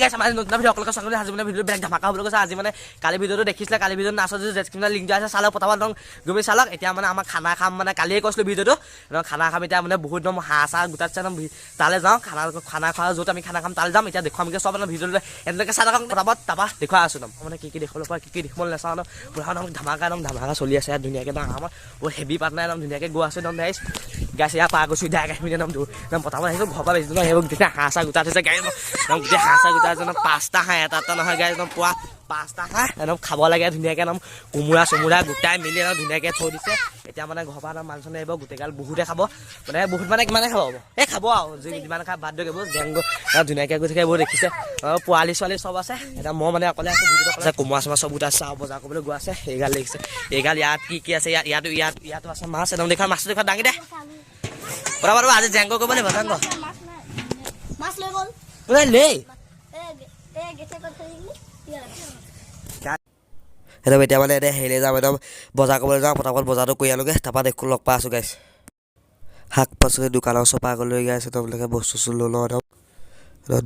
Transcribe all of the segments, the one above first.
guys, আমাৰ নতুন video' অকলকে চাবলৈ আজি মানে ভিডিঅ' বেলেগ ধামাকা হ'বলৈ গৈছে আজি মানে কালি ভিডিঅ'টো দেখিছিলে কালি ভিডিঅ'ত নাচৰ যে ডেছক্ৰিপশ্যনত লিংক দিয়া আছে চালক পটাপট গমি চালক এতিয়া মানে আমাৰ খানা খাম মানে কালিয়ে কৈছিলোঁ ভিডিঅ'টো খানা খাম এতিয়া মানে বহুত একদম হাঁহ চাহ গোটাইছে তালৈ যাওঁ খানা খোৱা য'ত আমি খানা খাম তালৈ যাম এতিয়া দেখুৱামগৈ চব মানে ভিডিঅ'টো এনেকৈ চাই থাকক পটাপট তাৰপৰা দেখুৱাই আছোঁ মানে কি দেখিবলৈ পায় কি দেখিবলৈ নাচাওঁ পুৰা ধামাকা চলি আছে ইয়াত ধুনীয়াকৈ আমাৰ বহুত হেভি পাৰ্টনাৰ একদম ধুনীয়াকৈ গৈ আছোঁ একদম গাইছ ইয়াৰ পাৰ গৈছোঁ এতিয়া 1 মিনিট একদম পটাপট আহিছোঁ ঘৰৰ পৰা বেছি নহয় সেইবোৰ গোটেই হাঁহ চাহ গোটাই থৈছে গাড়ী গোটেই হাঁহ চাহ গোটাই আছে 5টা হাঁহ এটা নহয় গাড়ী একদম পুৱা 5টা হাঁহ একদম খাব লাগে ধুনীয়াকৈ একদম কোমোৰা চোমোৰা গোটাই মেলি একদম ধুনীয়াকৈ থৈ দিছে এতিয়া মানে ঘৰৰ পৰা মাংস আহিব গোটেইগাল বহুতে খাব মানে বহুত মানে কিমানে খাব খাব আৰু যিমান খাই বাদ দিব জেংগ ধুনীয়াকৈ গৈ থাকে এইবোৰ দেখিছে পোৱালি ছোৱালী চব আছে এতিয়া মই মানে অকলে আছোঁ ভিডিঅ'টো কোমোৰা চোমোৰা চব গোটাইছে আৰু বজাৰ কৰিবলৈ গৈ আছে এইগাল দেখিছে এইগাল ইয়াত কি আছে ইয়াতো আছে মাছ একদম দেখা মাছটো দেখা দাঙি দে পৰাবাৰ আজি জেংগ কৰিব লাগিব জেংগ মাছ লৈ গ'ল লে একদম এতিয়া মানে এতিয়া হেৰিলৈ যাম একদম বজাৰ কৰিবলৈ যাওঁ পটাপট বজাৰটো কৰি আনোগৈ তাৰপৰা দেখো লগ পাই আছোঁ গাইছ শাক পাচলি দোকানৰ চপা আগলৈ গাইছ একদম বস্তু চস্তু লৈ লওঁ একদম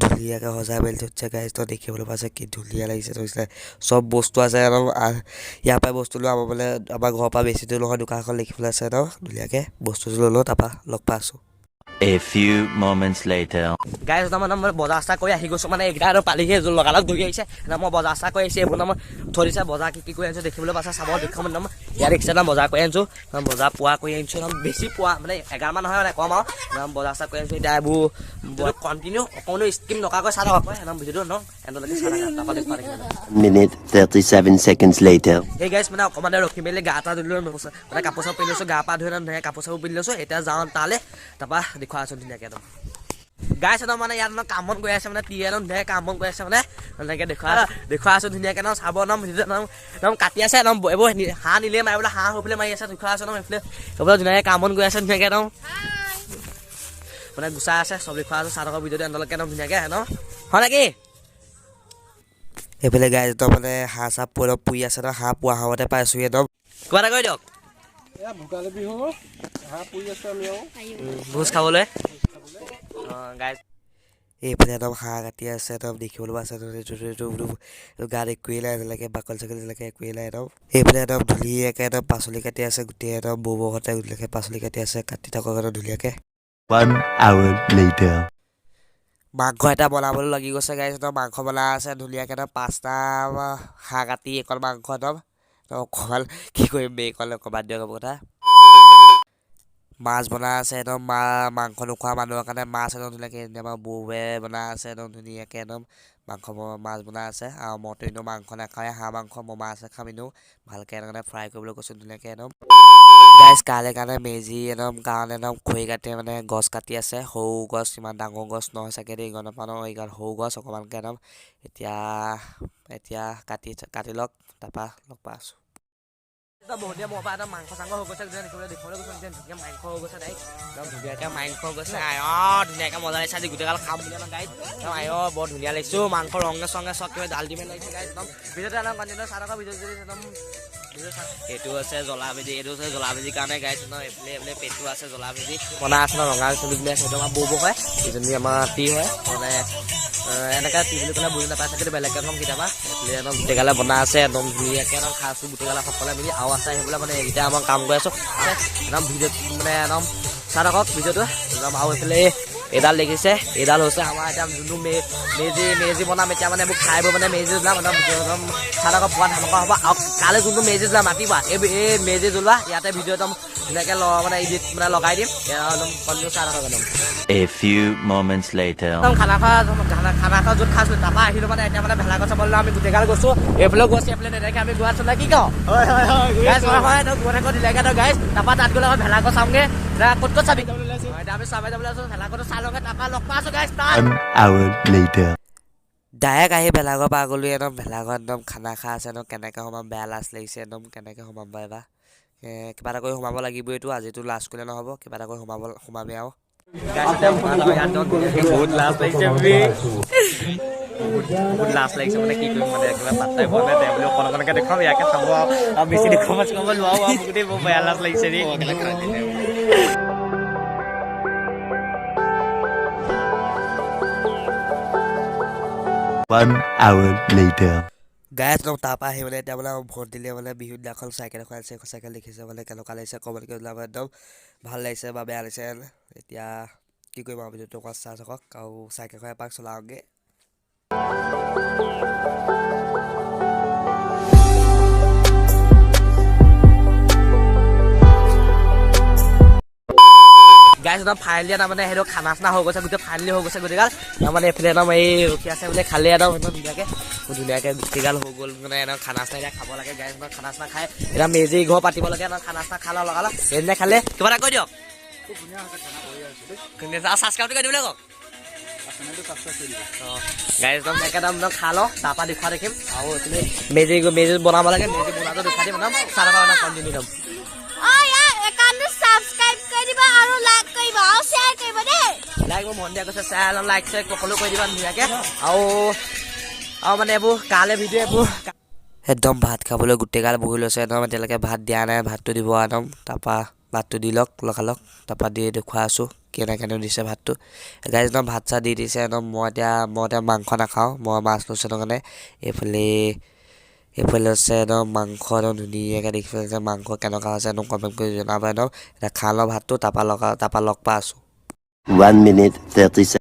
ধুনীয়াকৈ সজাই মেলি থৈছে গাইছ তই দেখিবলৈ পাইছে কি ধুনীয়া লাগিছে থৈছে চব বস্তু আছে একদম ইয়াৰ পৰাই বস্তু লৈ আমাৰ মানে আমাৰ ঘৰৰ পৰা বেছি দূৰ নহয় দোকানখন লিখিবলৈ আছে একদম ধুনীয়াকৈ বস্তু লৈ লওঁ তাৰপৰা লগ পাই আছোঁ A few moments later. গাইছ মানে মই বজাৰ চাহ কৰি আহি গৈছোঁ মানে এইকেইটা আৰু পালিহে লগালগ ধৰি আহিছে মই বজাৰ চাহ কৰি আহিছোঁ এইবোৰ মই থৈ দিছে বজাৰ কি কৰি আনিছোঁ দেখিবলৈ পাইছে চাব দেখুৱাম ইয়াত দেখিছে বজাৰ কৰি আনিছোঁ বজাৰ পোৱা কৰি আনিছোঁ বেছি পোৱা মানে 11 মান নহয় মানে কম আৰু বজাৰ চাহ কৰি আনিছোঁ এতিয়া এইবোৰ কণ্টিনিউ অকণো স্কিম নকৰাকৈ চাই থাকক একদম ভিডিঅ'টো এণ্ডলৈকে চাই থাকক তাৰপৰা দেখুৱাই থাকিব Minute 37 seconds later. সেই গাইছ মানে অকণমান ৰখি মেলি গা এটা ধুই লৈ মানে কাপোৰ চাপোৰ পিন্ধি লৈছোঁ গা পা ধুই ধুনীয়াকৈ কাপোৰ চাপোৰ পিন্ধি লৈছোঁ এতিয়া যাওঁ তালৈ তাৰপৰা দেখুৱাই আছোঁ ধুনীয়াকৈ একদম গাইছ একদম মানে ইয়াত কাম বন কৰি আছে মানে একদম ধুনীয়াকৈ কাম বন কৰি আছে মানে ধুনীয়াকৈ দেখুৱাই আছোঁ ধুনীয়াকৈ চাব একদম কাটি আছে একদম এইবোৰ হাঁহ নিলে মাৰিবলৈ হাঁহ হৈ পেলাই মাৰি আছে দেখুৱাই আছোঁ এইফালে ধুনীয়াকৈ কাম বন কৰি আছে ধুনীয়াকৈ একদম মানে গুচাই আছে চব দেখুৱাই আছোঁ চাহ থকা ভিডিঅ'টো এণ্ডলৈকে একদম ধুনীয়াকৈ হয় নেকি এইফালে গাইছ একদম মানে হাঁহ চাহ পুৰি আছে হাঁহ পোৱা সময়তে পাইছোঁ একদম কিবা এটা কৰি দিয়ক ভোগালী বিহু হাঁহ পুৰি আছোঁ আমি ভোজ খাবলৈ গাইছ এইফালে একদম হাঁহ কাটি আছে একদম দেখিবলৈ পাইছে গাত একোৱেই নাই এনেকৈ বাকলি চাকলি এনেকৈ একোৱেই নাই একদম এইফালে একদম ধুনীয়াকৈ একদম পাচলি কাটি আছে গোটেই একদম বৌহঁতে ধুনীয়াকৈ পাচলি কাটি আছে কাটি থাকক একদম ধুনীয়াকৈ 1 hour later. মাংস এটা বনাবলৈ লাগি গৈছে গাইছ একদম মাংস বনাই আছে ধুনীয়াকৈ একদম 5টা হাঁহ কাটি অকল মাংস একদম অকণমান কি কৰিম অকলে অকণমান দিয়ক কথা মাছ বনাই আছে একদম মাংস নোখোৱা মানুহৰ কাৰণে মাছ একদম ধুনীয়াকৈ আমাৰ বৌৱে বনাই আছে একদম ধুনীয়াকৈ একদম মাছ বনাই আছে আৰু মইতো এনেও মাংস নাখাওঁৱে হাঁহ মাংস মই মাছ খাম এনেও ভালকৈ এনেকৈ ফ্ৰাই কৰিবলৈ কৈছোঁ ধুনীয়াকৈ একদম গাইছ কাইলৈ কাৰণে মেজি একদম কাৰণে একদম খৰি কাটি মানে গছ কাটি আছে সৰু গছ ইমান ডাঙৰ গছ নহয় চাগে দেই গম নাপাওঁ এইগাল সৰু গছ অকণমানকৈ একদম এতিয়া কাটি লওক তাৰপৰা লগ পাই আছোঁ বহুত দিয়া মোৰ পৰা একদম মাংস চাংস হৈ গৈছে দেখিবলৈ গৈছে ধুনীয়া মাংস হৈ গৈছে তাই একদম ধুনীয়াকৈ মাংস গৈছে ধুনীয়াকৈ মজা লাগিছে আজি গোটেইগাল খাম বুলি আমাৰ গাইত বৰ ধুনীয়া লাগিছোঁ মাংস ৰঙে চঙে চব কিবা ডাল দিমে লাগিছে গাইত একদম ভিডিঅ'টো একদম কণ্টিনিউ চাই থকা ভিডিঅ' যদি একদম এইটো আছে জ্বলা ভেজি এইটো আছে জ্বলা ভেজিৰ কাৰণে গাইছ এইফালে পেটটো আছে জ্বলা ভেজি বনাই আছে ৰঙা চুলি বুলি আছে সেইটো আমাৰ বৌ হয় ইজনী আমাৰ টি হয় মানে এনেকৈ টি বুলি ক'লে বুজি নাপায় চাগে বেলেগকৈ একদম কেতিয়াবা এইফালে একদম গোটেইগালে বনাই আছে একদম ধুনীয়াকৈ একদম খাইছোঁ গোটেইগালে সকলোৱে মিলি আৰু আছে সেইবিলাক মানে এইকেইটা আমাৰ কাম কৰি আছোঁ একদম ভিডিঅ'ত মানে একদম চাই থাকক ভিডিঅ'টো একদম আৰু এইফালে এইডাল দেখিছে এইডাল হৈছে আমাৰ এতিয়া যোনটো মেজি বনাম এতিয়া মানে এইবোৰ খাই বৈ মানে মেজি জ্বলাম একদম চাই থাকক পোৱা ধামকা হ'ব আৰু কাইলৈ যোনটো মেজি জ্বলাম মাতিবা এই মেজি জ্বলোৱা ইয়াতে ভিডিঅ' একদম ধুনীয়াকৈ মানে এডিট মানে লগাই দিম একদম কণ্টিনিউ চাই থাকক একদম A few moments later. একদম খানা খোৱা য'ত খাইছিলোঁ তাৰপৰা আহিলোঁ মানে এতিয়া মানে ভেলাঘৰ চাবলৈ আমি গোটেইগাল গৈছোঁ এইফালেও গৈছোঁ এইফালে তেনেকৈ আমি গৈ আছোঁ নে কি কওঁ গাইছ হয় তই গৈ থাকোঁ দিলেকৈ তই গাইছ তাৰপৰা তাত গ'লে আমি ভেলাঘৰ চামগৈ ক'ত চাবি এতিয়া আমি চাবাই যাবলৈ আছোঁ ভেলাঘৰটো চাই লওঁগৈ তাৰপৰা লগ পাই আছোঁ গাইছ 1 hour later. ডাইৰেক্ট আহি ভেলাঘৰ পৰা গ'লোঁ একদম ভেলাঘৰ একদম খানা খাই আছে একদম কেনেকৈ সোমাম বেয়া লাজ লাগিছে একদম কেনেকৈ সোমাম বা এবাৰ কিবা এটা কৰি সোমাব লাগিবই এইটো আজিতো লাজ কৰিলে নহ'ব কিবা এটা কৰি সোমামেই আৰু বহুত লাজ লাগিছে বহুত লাজ লাগিছে মানে কি কৰিম মানে কিবা পাত্তাই পোৱা নাই তেওঁ বুলি অকণকে দেখুৱাম ইয়াকে চাব আৰু বেছি দেখুৱাব নোৱাৰো আৰু গোটেই বৰ বেয়া লাজ লাগিছে দেই 1 hour later. গাই একদম তাৰপৰা আহি মানে এতিয়া মানে ভণ্টিলে মানে বিহুৰ দিনাখন চাইকেল এখন আনিছে, চাইকেল দেখিছে মানে কেনেকুৱা লাগিছে ক'বলৈ ওলাব একদম ভাল লাগিছে বা বেয়া লাগিছে। এতিয়া কি কৰিম আৰু ভিডিঅ'টো অকণ চাই থাকক আৰু চাইকেলখন এপাক চলাওঁগৈ। গাইজ একদম ফাইনেলি এটা মানে সেইটো খানা চানা হৈ গৈছে, গোটেই ফাইনেলি হৈ গৈছে গোটেইগাল। মানে এইফালে একদম এই ৰখি আছে বোলে খালে একদম একদম ধুনীয়াকৈ গোটেইগাল হৈ গ'ল মানে একদম খানা চানা এতিয়া খাব লাগে। গাইজ একদম খানা চানা খাই এতিয়া মেজি ঘৰ পাতিব লাগে, একদম খানা চানা খালে লগালক সেইদিনা খালে কিবা এটা কৈ দিয়ক। ছাবস্ক্ৰাইবটো কৰি দিবলৈ কওক। গাইজ একদম একদম খা লওঁ, তাৰপৰা দেখুওৱা দেখিম আৰু তুমি মেজি বনাব লাগে, মেজি বনাটো দেখুৱাই দিম একদম চাৰা কণ্টিনিউ দিম। লাইক মোৰ মন দিয়া কৈছে শ্বেয়াৰ লাইক শ্বেয়াৰ সকলো কৰি দিবা ধুনীয়াকৈ। আৰু মানে এইবোৰ কালে ভিডিঅ' এইবোৰ একদম ভাত খাবলৈ গোটেইগাল বহি লৈছে একদম। এতিয়ালৈকে ভাত দিয়া নাই, ভাতটো দিব একদম। তাৰপৰা ভাতটো দি লওক লগালক, তাৰপৰা দি দেখুৱাই আছোঁ কেনেকৈ দিছে ভাতটো। গাইজ একদম ভাত চাত দি দিছে একদম। মই এতিয়া মাংস নাখাওঁ, মই মাছ লৈছোঁ কাৰণে। এইফালে আছে একদম মাংস একদম ধুনীয়াকৈ দেখি পেলাইছে। মাংস কেনেকুৱা হৈছে একদম কমেণ্ট কৰি জনাব একদম। এতিয়া খা লওঁ ভাতটো, তাৰপৰা লগ পাই আছোঁ। 1 minute 30 seconds.